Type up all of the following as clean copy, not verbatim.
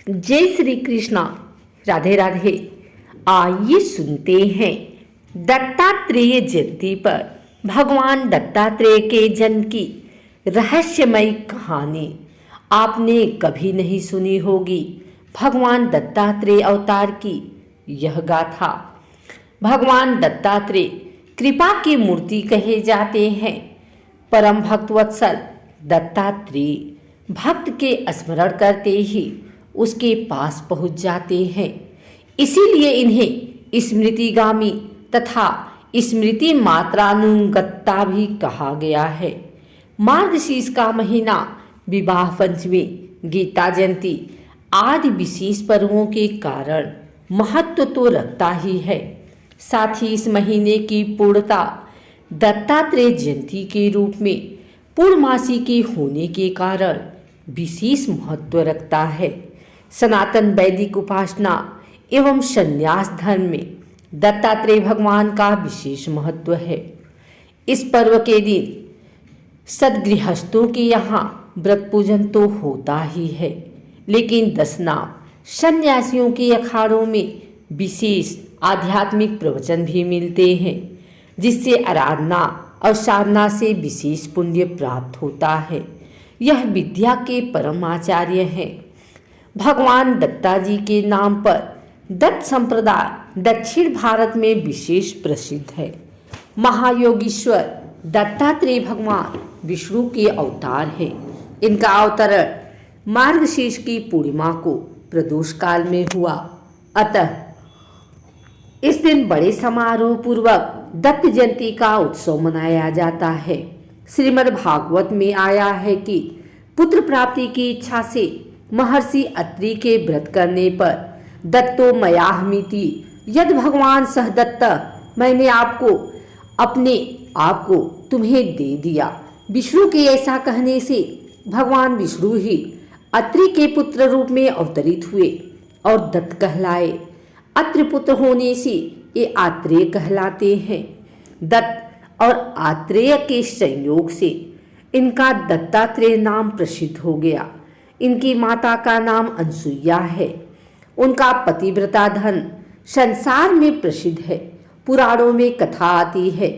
जय श्री कृष्णा। राधे राधे। आइए सुनते हैं दत्तात्रेय जयंती पर भगवान दत्तात्रेय के जन्म की रहस्यमयी कहानी। आपने कभी नहीं सुनी होगी भगवान दत्तात्रेय अवतार की यह गाथा। भगवान दत्तात्रेय कृपा की मूर्ति कहे जाते हैं। परम भक्त वत्सल दत्तात्रेय भक्त के स्मरण करते ही उसके पास पहुंच जाते हैं। इसीलिए इन्हें स्मृतिगामी तथा स्मृति मात्रानुगत्ता भी कहा गया है। मार्गशीर्ष का महीना, विवाह पंचमी, गीता जयंती आदि विशेष पर्वों के कारण महत्व तो रखता ही है। साथ ही इस महीने की पूर्णता दत्तात्रेय जयंती के रूप में पूर्णमासी के होने के कारण विशेष महत्व रखता है। सनातन वैदिक उपासना एवं संन्यास धर्म में दत्तात्रेय भगवान का विशेष महत्व है। इस पर्व के दिन सदगृहस्थों के यहाँ व्रत पूजन तो होता ही है, लेकिन दशनाम सन्यासियों के अखाड़ों में विशेष आध्यात्मिक प्रवचन भी मिलते हैं, जिससे आराधना और साधना से विशेष पुण्य प्राप्त होता है। यह विद्या के परम आचार्य हैं। भगवान दत्ता जी के नाम पर दत्त संप्रदाय दक्षिण भारत में विशेष प्रसिद्ध है। महायोगीश्वर दत्तात्रेय भगवान विष्णु के अवतार है। इनका अवतरण मार्गशीर्ष की पूर्णिमा को प्रदोष काल में हुआ। अतः इस दिन बड़े समारोह पूर्वक दत्त जयंती का उत्सव मनाया जाता है। श्रीमद् भागवत में आया है कि पुत्र प्राप्ति की इच्छा से महर्षि अत्रि के व्रत करने पर दत्तो मयाहमिति यद भगवान सहदत्त, मैंने आपको अपने आप को तुम्हें दे दिया। विष्णु के ऐसा कहने से भगवान विष्णु ही अत्रि के पुत्र रूप में अवतरित हुए और दत्त कहलाए। अत्रि पुत्र होने से ये आत्रेय कहलाते हैं। दत्त और आत्रेय के संयोग से इनका दत्तात्रेय नाम प्रसिद्ध हो गया। इनकी माता का नाम अनसुईया है। उनका पतिव्रता धर्म संसार में प्रसिद्ध है। पुराणों में कथा आती है,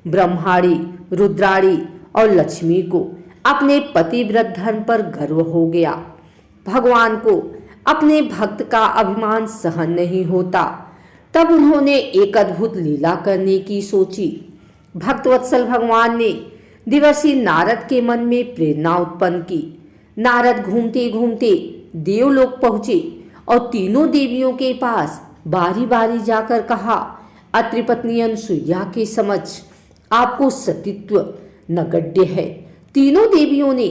ब्रह्माणी, रुद्राणी और लक्ष्मी को अपने पतिव्रत धर्म पर गर्व हो गया। भगवान को अपने भक्त का अभिमान सहन नहीं होता। तब उन्होंने एक अद्भुत लीला करने की सोची। भक्तवत्सल भगवान ने देवर्षि नारद के मन में प्रेरणा उत्पन्न की। नारद घूमते घूमते देवलोक पहुंचे और तीनों देवियों के पास बारी बारी जाकर कहा, अत्रि पत्नी अनसुईया के समक्ष आपको सतीत्व नगण्य है। तीनों देवियों ने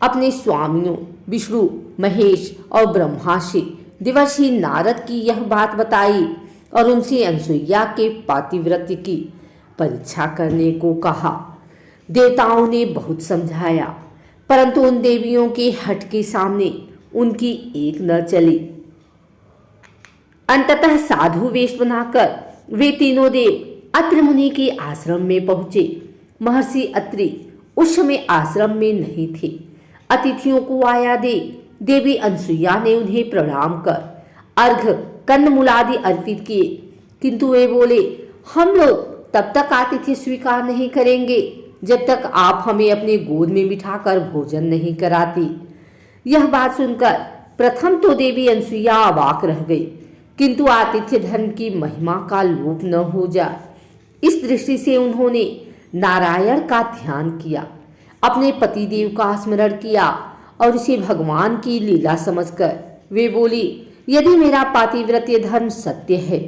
अपने स्वामियों विष्णु, महेश और ब्रह्मा से देवर्षि नारद की यह बात बताई और उनसे अनसुईया के पातिव्रत्य की परीक्षा करने को कहा। देवताओं ने बहुत समझाया, परंतु उन देवियों के हठ के सामने उनकी एक न चली। अंततः साधु वेश बनाकर वे तीनों देव अत्रि मुनि के आश्रम में पहुंचे। महर्षि अत्रि उस समय आश्रम में नहीं थे। अतिथियों को आया देख देवी अनसुईया ने उन्हें प्रणाम कर अर्घ कंदमूलादि अर्पित किए, किंतु वे बोले, हम लोग तब तक आतिथ्य स्वीकार नहीं करेंगे जब तक आप हमें अपने गोद में बिठाकर भोजन नहीं कराती। यह बात सुनकर प्रथम तो देवी अनसुईया अवाक रह गई, किंतु आतिथ्य धर्म की महिमा का लोप न हो जाए, इस दृष्टि से उन्होंने नारायण का ध्यान किया, अपने पतिदेव का स्मरण किया और इसे भगवान की लीला समझकर वे बोली, यदि मेरा पातिव्रत्य धर्म सत्य है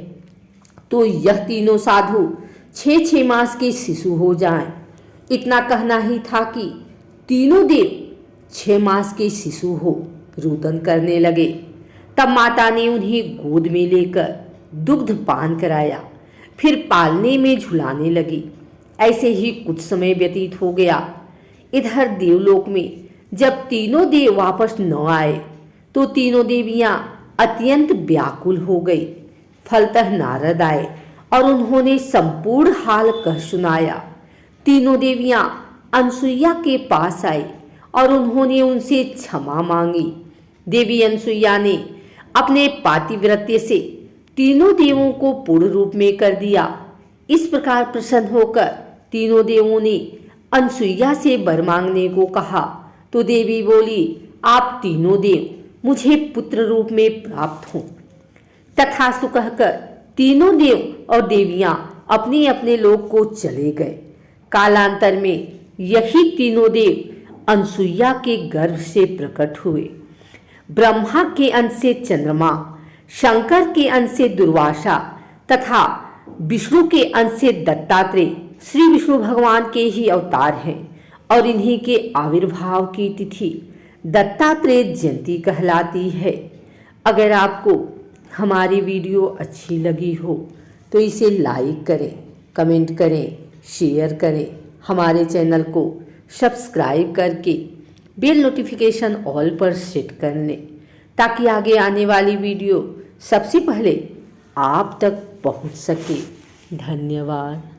तो यह तीनों साधु 6 मास के शिशु हो जाएं। इतना कहना ही था कि तीनों देव 6 मास के शिशु हो रुदन करने लगे। तब माता ने उन्हें गोद में लेकर दुग्ध पान कराया, फिर पालने में झुलाने लगी। ऐसे ही कुछ समय व्यतीत हो गया। इधर देवलोक में जब तीनों देव वापस न आए तो तीनों देवियां अत्यंत व्याकुल हो गई। फलतः नारद आए और उन्होंने संपूर्ण हाल कह सुनाया। तीनों देवियां अनसुईया के पास आई और उन्होंने उनसे क्षमा मांगी। देवी अनसुईया ने अपने पातिव्रत्य से तीनों देवों को पूर्ण रूप में कर दिया। इस प्रकार प्रसन्न होकर तीनों देवों ने अनसुईया से वर मांगने को कहा तो देवी बोली, आप तीनों देव मुझे पुत्र रूप में प्राप्त हो। तथास्तु कहकर तीनों देव और देवियां अपने अपने लोक को चले गए। कालांतर में यही तीनों देव अनसुईया के गर्भ से प्रकट हुए। ब्रह्मा के अंश से चंद्रमा, शंकर के अंश से दुर्वासा तथा विष्णु के अंश से दत्तात्रेय श्री विष्णु भगवान के ही अवतार हैं और इन्हीं के आविर्भाव की तिथि दत्तात्रेय जयंती कहलाती है। अगर आपको हमारी वीडियो अच्छी लगी हो तो इसे लाइक करें, कमेंट करें, शेयर करें। हमारे चैनल को सब्सक्राइब करके बेल नोटिफिकेशन ऑल पर सेट कर लें ताकि आगे आने वाली वीडियो सबसे पहले आप तक पहुंच सके। धन्यवाद।